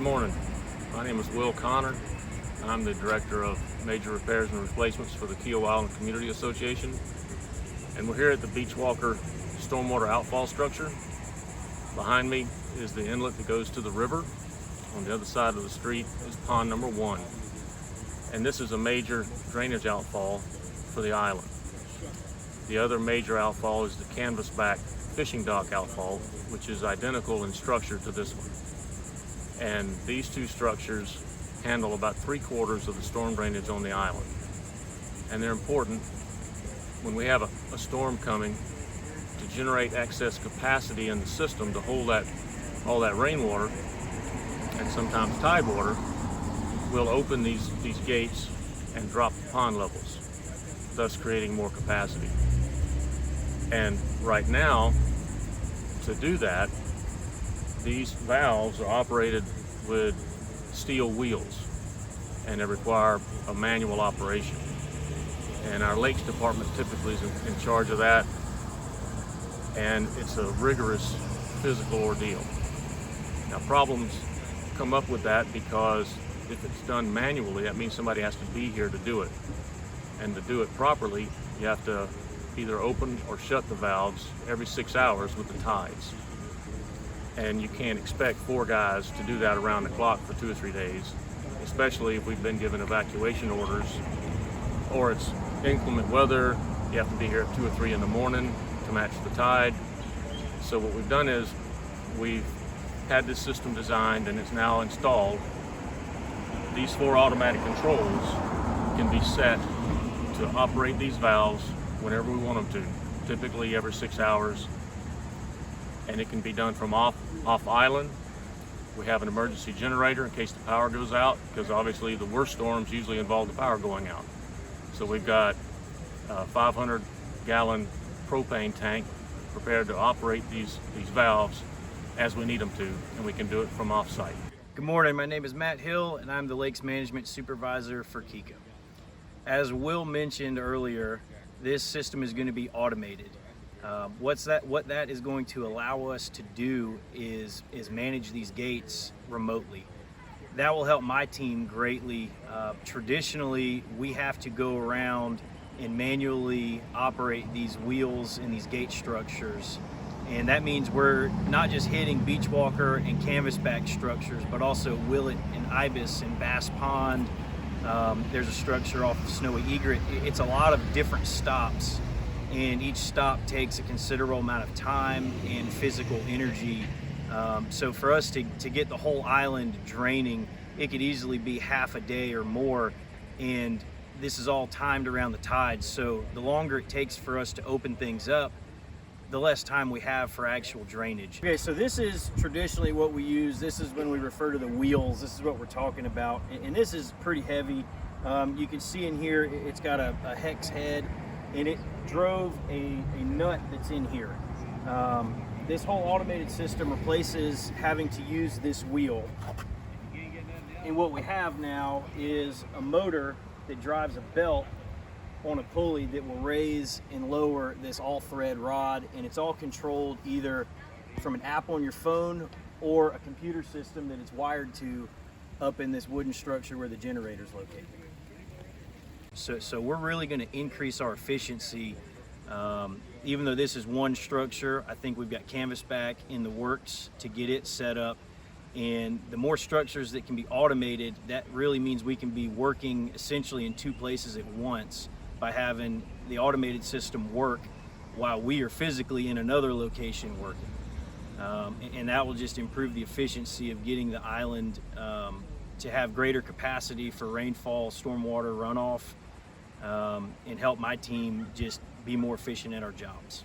morning. My name is Will Connor. I'm the Director of Major Repairs and Replacements for the KICA Island Community Association. And we're here at the Beachwalker Stormwater Outfall structure. Behind me is the inlet that goes to the river. On the other side of the street is pond number 1. And this is a major drainage outfall for the island. The other major outfall is the canvasback fishing dock outfall, which is identical in structure to this one. And these two structures handle about 3/4 of the storm drainage on the island. And they're important when we have a storm coming to generate excess capacity in the system to hold all that rainwater and sometimes tide water. We'll open these gates and drop the pond levels, thus creating more capacity. And right now, to do that, these valves are operated with steel wheels and they require a manual operation. And our Lakes Department typically is in charge of that, and it's a rigorous physical ordeal. Now, problems come up with that because if it's done manually, that means somebody has to be here to do it. And to do it properly, you have to either open or shut the valves every 6 hours with the tides. And you can't expect 4 guys to do that around the clock for 2 or 3 days, especially if we've been given evacuation orders or it's inclement weather. You have to be here at 2 or 3 in the morning to match the tide. So what we've done is we've had this system designed and it's now installed. These 4 automatic controls can be set to operate these valves whenever we want them to, typically every 6 hours. And it can be done from off island. We have an emergency generator in case the power goes out, because obviously the worst storms usually involve the power going out. So we've got a 500-gallon propane tank prepared to operate these valves as we need them to, and we can do it from off-site. Good morning, my name is Matt Hill and I'm the Lakes Management Supervisor for KICA. As Will mentioned earlier, this system is going to be automated. What that is going to allow us to do is manage these gates remotely. That will help my team greatly. Traditionally, we have to go around and manually operate these wheels and these gate structures. And that means we're not just hitting Beachwalker and canvasback structures, but also Willet and Ibis and Bass Pond. There's a structure off of Snowy Egret. It's a lot of different stops, and each stop takes a considerable amount of time and physical energy. So for us to get the whole island draining, it could easily be half a day or more, and this is all timed around the tides. So the longer it takes for us to open things up, the less time we have for actual drainage. Okay, so this is traditionally what we use. This is when we refer to the wheels. This is what we're talking about. And this is pretty heavy. You can see in here, it's got a hex head, and it drove a nut that's in here. This whole automated system replaces having to use this wheel. And what we have now is a motor that drives a belt on a pulley that will raise and lower this all-thread rod, and it's all controlled either from an app on your phone or a computer system that it's wired to up in this wooden structure where the generator is located. So we're really going to increase our efficiency. Even though this is one structure, I think we've got canvasback in the works to get it set up. And the more structures that can be automated, that really means we can be working essentially in 2 places at once by having the automated system work while we are physically in another location working. And that will just improve the efficiency of getting the island to have greater capacity for rainfall, stormwater runoff, and help my team just be more efficient at our jobs.